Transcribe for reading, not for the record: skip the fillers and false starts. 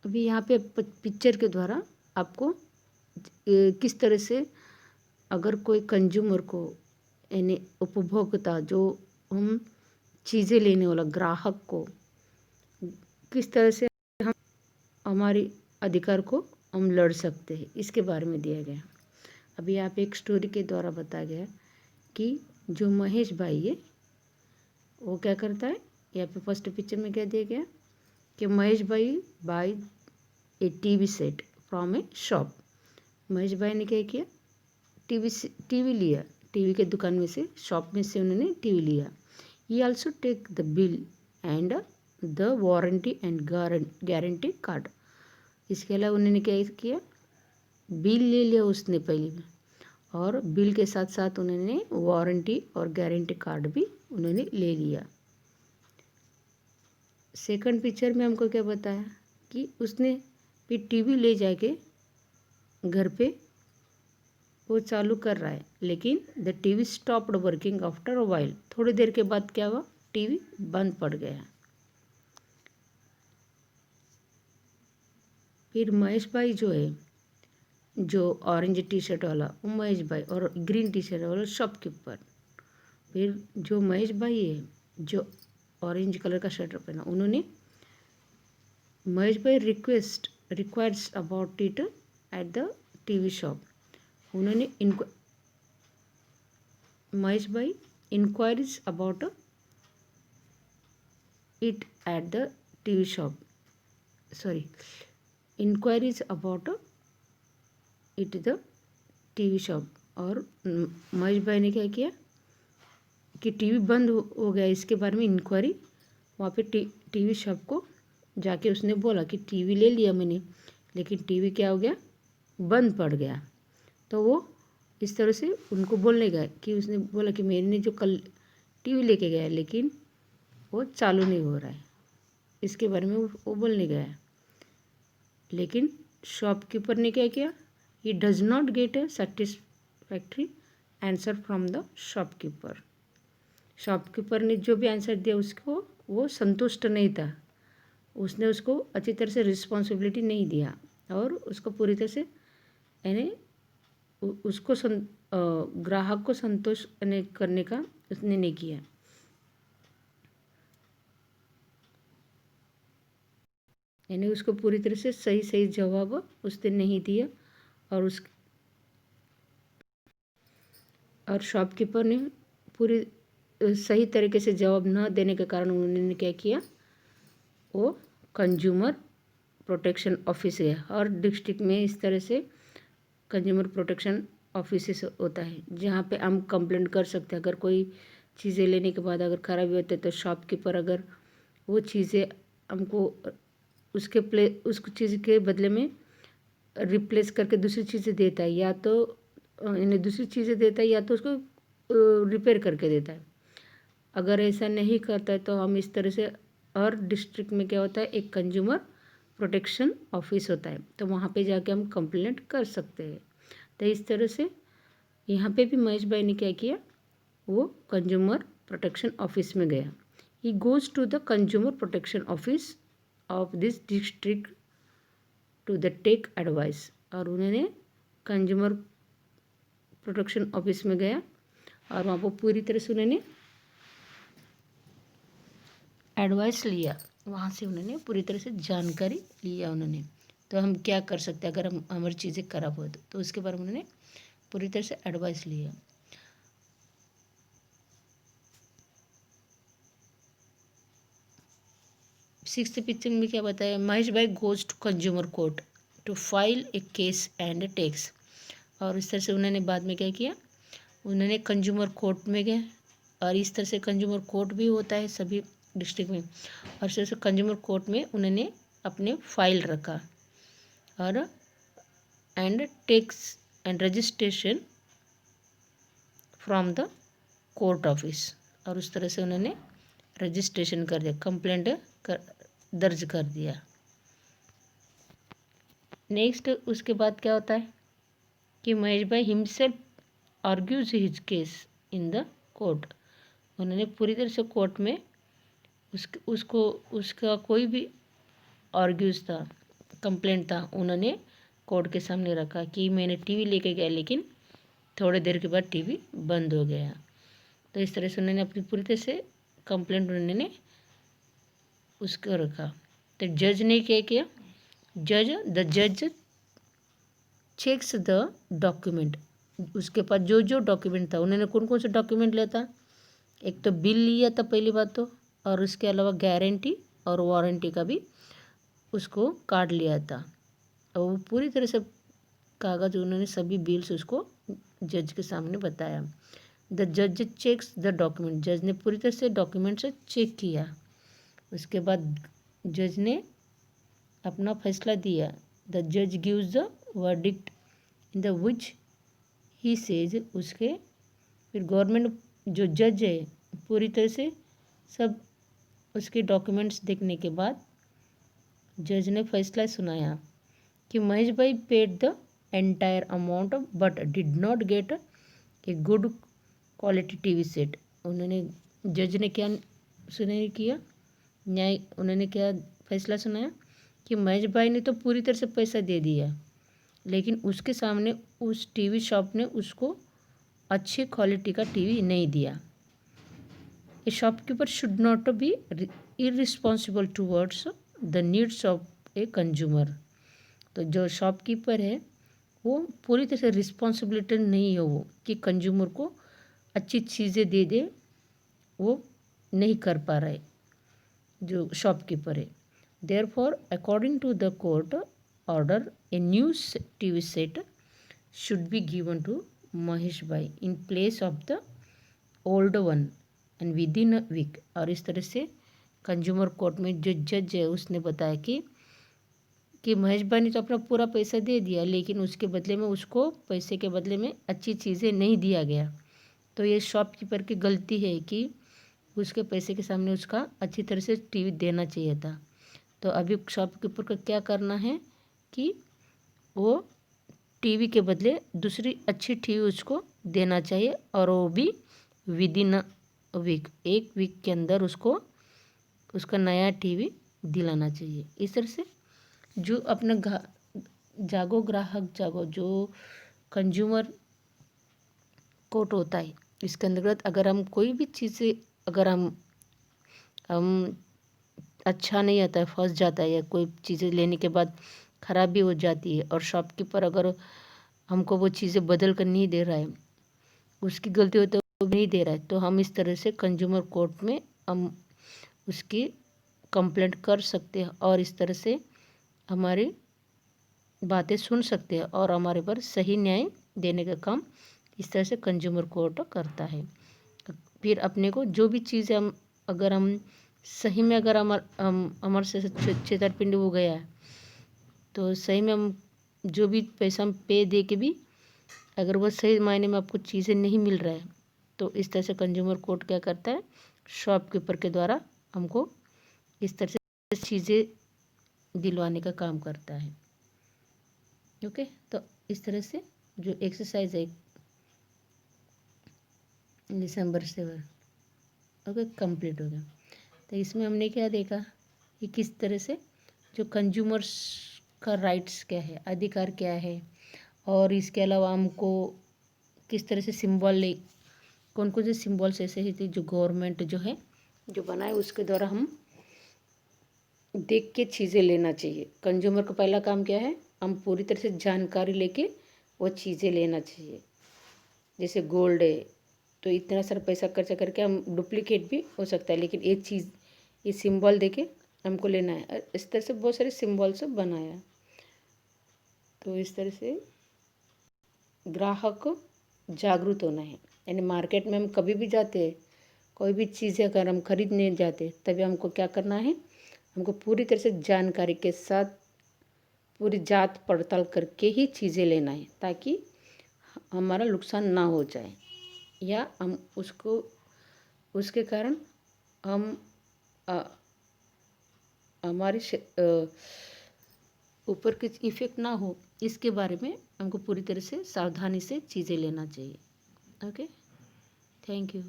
अभी यहाँ पे पिक्चर के द्वारा आपको किस तरह से अगर कोई कंज्यूमर को यानी उपभोक्ता जो हम चीज़ें लेने वाला ग्राहक को किस तरह से हम हमारी अधिकार को हम लड़ सकते हैं, इसके बारे में दिया गया। अभी यहाँ पे एक स्टोरी के द्वारा बताया गया कि जो महेश भाई है वो क्या करता है। यहाँ पे फर्स्ट पिक्चर में क्या दिया गया कि महेश भाई by A TV set from A shop. Mahesh भाई ने क्या किया, टीवी लिया, टीवी के दुकान में से, शॉप में से उन्होंने टीवी लिया। He also take the bill and the warranty and guarantee card. इसके अलावा उन्होंने क्या किया, बिल ले लिया उसने पहले में, और बिल के साथ साथ उन्होंने वारंटी और गारंटी कार्ड भी उन्होंने ले लिया। सेकंड पिक्चर में हमको क्या बताया कि उसने फिर टीवी ले जाके घर पे वो चालू कर रहा है, लेकिन the TV stopped working after a while. थोड़ी देर के बाद क्या हुआ, टीवी बंद पड़ गया। फिर महेश भाई जो है, जो ऑरेंज टी शर्ट वाला वो महेश भाई, और ग्रीन टी शर्ट वाला शॉपकीपर। फिर जो महेश भाई है जो ऑरेंज कलर का शर्ट पहना, उन्होंने Mahesh bhai requires about it at the TV shop. उन्होंने इनको Mahesh bhai inquiries about it at the TV shop, sorry, inquiries about it the TV shop. और महेश भाई ने क्या किया कि टीवी बंद हो गया, इसके बारे में इंक्वायरी वहाँ पे टीवी शॉप को जाके उसने बोला कि टीवी ले लिया मैंने, लेकिन टीवी क्या हो गया, बंद पड़ गया। तो वो इस तरह से उनको बोलने गया कि उसने बोला कि मैंने जो कल टीवी लेके गया लेकिन वो चालू नहीं हो रहा है, इसके बारे में वो बोलने गया। लेकिन शॉपकीपर ने क्या किया, he does not get a satisfactory answer from the shopkeeper. Shopkeeper ने जो भी आंसर दिया उसको वो संतुष्ट नहीं था, उसने उसको अच्छी तरह से रिस्पॉन्सिबिलिटी नहीं दिया, और उसको पूरी तरह से यानी उसको ग्राहक को संतोष करने का उसने नहीं किया। यानी उसको पूरी तरह से सही सही जवाब उसने नहीं दिया, और शॉपकीपर ने पूरी सही तरीके से जवाब न देने के कारण उन्होंने क्या किया, वो कंज्यूमर प्रोटेक्शन ऑफिस गया। हर डिस्ट्रिक्ट में इस तरह से कंज्यूमर प्रोटेक्शन ऑफिस होता है जहाँ पे हम कंप्लेंट कर सकते हैं। अगर कोई चीज़ें लेने के बाद अगर खराबी होती है तो शॉपकीपर अगर वो चीज़ें हमको उस चीज़ के बदले में रिप्लेस करके दूसरी चीज़ें देता है, या तो इन्हें दूसरी चीज़ें देता है या तो उसको रिपेयर करके देता है। अगर ऐसा नहीं करता है तो हम इस तरह से, हर डिस्ट्रिक्ट में क्या होता है, एक कंज्यूमर प्रोटेक्शन ऑफिस होता है, तो वहाँ पे जाके हम कंप्लेंट कर सकते हैं। तो इस तरह से यहाँ पे भी महेश भाई ने क्या किया, वो कंज्यूमर प्रोटेक्शन ऑफिस में गया। He goes to the consumer protection office of this district to the take advice. और उन्होंने कंज्यूमर प्रोटेक्शन ऑफिस में गया और वहाँ पर पूरी तरह से उन्होंने एडवाइस लिया, वहाँ से उन्होंने पूरी तरह से जानकारी लिया उन्होंने। तो हम क्या कर सकते हैं अगर हमारी चीज़ें खराब हो तो उसके बारे में उन्होंने पूरी तरह से एडवाइस लिया। सिक्स्थ पिक्चर में क्या बताया, Mahesh bhai goes to consumer court to file a case and tax. और इस तरह से उन्होंने बाद में क्या किया, उन्होंने कंज्यूमर कोर्ट में गए, और इस तरह से कंज्यूमर कोर्ट भी होता है सभी डिस्ट्रिक्ट में, और इस तरह से कंज्यूमर कोर्ट में उन्होंने अपने फाइल रखा और and tax and registration from the court office. और उस तरह से उन्होंने रजिस्ट्रेशन कर दिया, कंप्लेंट दर्ज कर दिया। नेक्स्ट उसके बाद क्या होता है कि महेश भाई himself argues his case in the court. उन्होंने पूरी तरह से कोर्ट में उसका कोई भी आर्ग्यूज था, कंप्लेंट था उन्होंने कोर्ट के सामने रखा कि मैंने टीवी लेके गया लेकिन थोड़ी देर के बाद टीवी बंद हो गया। तो इस तरह से उन्होंने अपनी पूरी तरह से कंप्लेंट उन्होंने उसको रखा। तो जज ने क्या किया, द जज चेक्स द डॉक्यूमेंट। उसके पास जो जो डॉक्यूमेंट था, उन्होंने कौन कौन से डॉक्यूमेंट लिया था, एक तो बिल लिया था पहली बात तो, और उसके अलावा गारंटी और वारंटी का भी उसको कार्ड लिया था। और वो पूरी तरह से कागज़ उन्होंने सभी बिल्स उसको जज के सामने बताया। द जज चेक्स द डॉक्यूमेंट। जज ने पूरी तरह से डॉक्यूमेंट से चेक किया। उसके बाद जज ने अपना फैसला दिया। द जज gives the verdict in the which he says. उसके फिर गवर्नमेंट जो जज है पूरी तरह से सब उसके डॉक्यूमेंट्स देखने के बाद जज ने फैसला सुनाया कि महेश भाई paid the entire amount but did not gate a good quality TV set. उन्होंने जज ने क्या सुनवाई किया, न्याय उन्होंने क्या फैसला सुनाया कि महेश भाई ने तो पूरी तरह से पैसा दे दिया लेकिन उसके सामने उस टीवी शॉप ने उसको अच्छी क्वालिटी का टीवी नहीं दिया। ए shopkeeper should not be irresponsible towards the needs of a consumer. तो जो शॉपकीपर है वो पूरी तरह से रिस्पॉन्सिबिलिटी नहीं है वो कि कंज्यूमर को अच्छी चीज़ें दे दे, वो नहीं कर पा रहा है जो शॉपकीपर है। Therefore according to the court order a new TV set should be given to Mahesh bhai in place of the old one and within a week. और इस तरह से कंज्यूमर कोर्ट में जो जज है उसने बताया कि महेश भाई ने तो अपना पूरा पैसा दे दिया लेकिन उसके बदले में उसको पैसे के बदले में अच्छी चीज़ें नहीं दिया गया। तो ये शॉपकीपर की गलती है कि उसके पैसे के सामने उसका अच्छी तरह से टीवी देना चाहिए था। तो अभी शॉपकीपर को क्या करना है कि वो टीवी के बदले दूसरी अच्छी टीवी उसको देना चाहिए और वो भी विद इन अ वीक, एक वीक के अंदर उसको उसका नया टीवी दिलाना चाहिए। इस तरह से जो अपना जागो ग्राहक जागो जो कंज्यूमर कोर्ट होता है इसके अंतर्गत अगर हम कोई भी चीज़ें अगर हम अच्छा नहीं आता है, फंस जाता है या कोई चीज़ें लेने के बाद ख़राब भी हो जाती है और शॉपकीपर अगर हमको वो चीज़ें बदल कर नहीं दे रहा है, उसकी गलती होती है वो नहीं दे रहा है, तो हम इस तरह से कंज्यूमर कोर्ट में हम उसकी कंप्लेंट कर सकते हैं और इस तरह से हमारी बातें सुन सकते हैं और हमारे पर सही न्याय देने का काम इस तरह से कंज्यूमर कोर्ट करता है। फिर अपने को जो भी चीज़ हम अगर हम सही में अगर हमारे से छेतरपिंडी हो गया है तो सही में हम जो भी पैसा हम पे दे के भी अगर वह सही मायने में आपको चीज़ें नहीं मिल रहा है तो इस तरह से कंज्यूमर कोर्ट क्या करता है, शॉपकीपर के द्वारा हमको इस तरह से चीज़ें दिलवाने का काम करता है। ओके, तो इस तरह से जो एक्सरसाइज है दिसंबर 7 ओके कंप्लीट हो गया। तो इसमें हमने क्या देखा कि किस तरह से जो कंज्यूमर्स का राइट्स क्या है, अधिकार क्या है, और इसके अलावा हमको किस तरह से सिंबल कौन कौन से सिंबल्स ऐसे ही थे जो गवर्नमेंट जो है जो बनाए उसके द्वारा हम देख के चीज़ें लेना चाहिए। कंज्यूमर का पहला काम क्या है, हम पूरी तरह से जानकारी लेके वो चीज़ें लेना चाहिए। जैसे गोल्ड है तो इतना सारा पैसा खर्चा करके हम डुप्लीकेट भी हो सकता है, लेकिन एक चीज़ ये सिंबल देके हमको लेना है। इस तरह से बहुत सारे सिंबल्स बनाया। तो इस तरह से ग्राहक को जागरूक होना है। यानी मार्केट में हम कभी भी जाते हैं, कोई भी चीज़ें अगर हम खरीदने जाते तभी हमको क्या करना है, हमको पूरी तरह से जानकारी के साथ पूरी जांच पड़ताल करके ही चीज़ें लेना है ताकि हमारा नुकसान ना हो जाए या हम उसको उसके कारण हम हमारे ऊपर कुछ इफ़ेक्ट ना हो, इसके बारे में हमको पूरी तरह से सावधानी से चीज़ें लेना चाहिए। Okay, thank you.